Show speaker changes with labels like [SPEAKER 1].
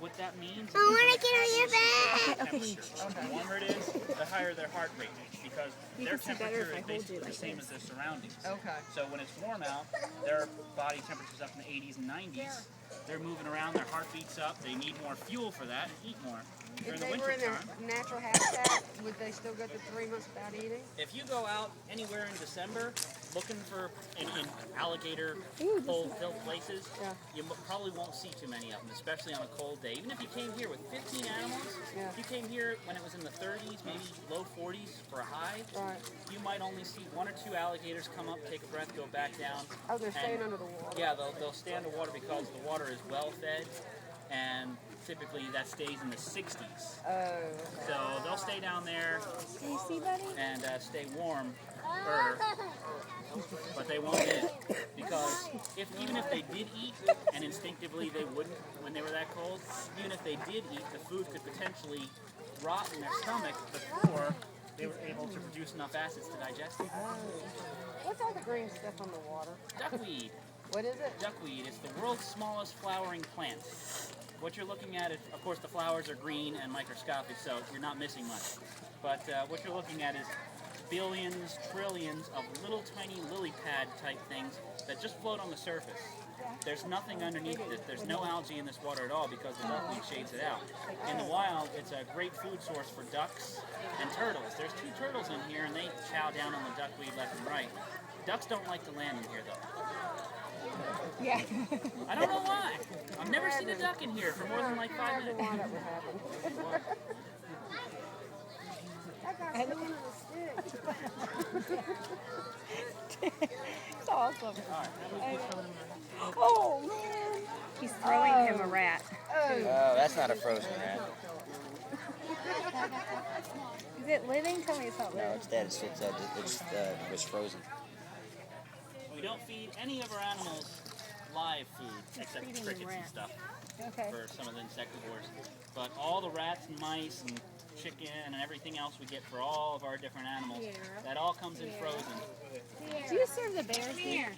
[SPEAKER 1] What that means is
[SPEAKER 2] I want to get on your back.
[SPEAKER 1] temperature. The warmer it is, the higher their heart rate is, because their
[SPEAKER 3] can see better
[SPEAKER 1] temperature
[SPEAKER 3] if I
[SPEAKER 1] is
[SPEAKER 3] hold
[SPEAKER 1] basically
[SPEAKER 3] you
[SPEAKER 1] the
[SPEAKER 3] like
[SPEAKER 1] same
[SPEAKER 3] this.
[SPEAKER 1] as their surroundings.
[SPEAKER 4] Okay.
[SPEAKER 1] So when it's warm out, their body temperature's up in the 80s and 90s. They're moving around, their heartbeat's up, they need more fuel for that and eat more. During
[SPEAKER 4] If
[SPEAKER 1] the
[SPEAKER 4] they were
[SPEAKER 1] winter
[SPEAKER 4] in their
[SPEAKER 1] time,
[SPEAKER 4] natural habitat, would they still go through 3 months without eating?
[SPEAKER 1] if you go out anywhere in December looking for in alligator hole-filled places,
[SPEAKER 4] Yeah.
[SPEAKER 1] you probably won't see too many of them, especially on a cold day. Even if you came here with 15 animals,
[SPEAKER 4] Yeah.
[SPEAKER 1] if you came here when it was in the 30s, maybe low 40s for a high,
[SPEAKER 4] Right.
[SPEAKER 1] you might only see 1 or 2 alligators come up, take a breath, go back down.
[SPEAKER 4] Oh, they're staying
[SPEAKER 1] And-
[SPEAKER 4] under the water.
[SPEAKER 1] Yeah, they'll stay underwater because the water is well fed, and typically that stays in the 60s.
[SPEAKER 4] Oh, okay.
[SPEAKER 1] So they'll stay down there
[SPEAKER 3] Can you see, buddy?
[SPEAKER 1] and stay warm, but they won't eat, because even if they did eat, and instinctively they wouldn't when they were that cold, even if they did eat, the food could potentially rot in their stomach before they were able to produce enough acids to digest it.
[SPEAKER 4] What's all the green stuff on the water?
[SPEAKER 1] Duckweed.
[SPEAKER 4] What is it?
[SPEAKER 1] Duckweed is the world's smallest flowering plant. What you're looking at is, of course, the flowers are green and microscopic, so you're not missing much. But what you're looking at is billions, trillions of little tiny lily pad type things that just float on the surface. There's nothing underneath it. There's no algae in this water at all because the duckweed shades it out. In the wild, it's a great food source for ducks and turtles. There's 2 turtles in here, and they chow down on the duckweed left and right. Ducks don't like to land in here, though.
[SPEAKER 3] Yeah.
[SPEAKER 1] I don't know why. I've never seen a duck in here for more than like 5
[SPEAKER 4] Never why
[SPEAKER 1] minutes.
[SPEAKER 4] that would happen. That guy's still under the stick.
[SPEAKER 3] It's awesome.
[SPEAKER 1] All right,
[SPEAKER 3] Oh, man. He's throwing him a rat.
[SPEAKER 5] Oh, that's not a frozen rat.
[SPEAKER 3] Is it living? Tell me it's not
[SPEAKER 5] No,
[SPEAKER 3] living.
[SPEAKER 5] it's dead. It's frozen.
[SPEAKER 1] we don't feed any of our animals live food except
[SPEAKER 3] feeding
[SPEAKER 1] crickets
[SPEAKER 3] them
[SPEAKER 1] and
[SPEAKER 3] rats.
[SPEAKER 1] stuff
[SPEAKER 3] Okay.
[SPEAKER 1] for some of the insectivores. But all the rats and mice and chicken and everything else we get for all of our different animals,
[SPEAKER 3] Yeah.
[SPEAKER 1] that all comes in frozen.
[SPEAKER 3] Do you serve the bears here?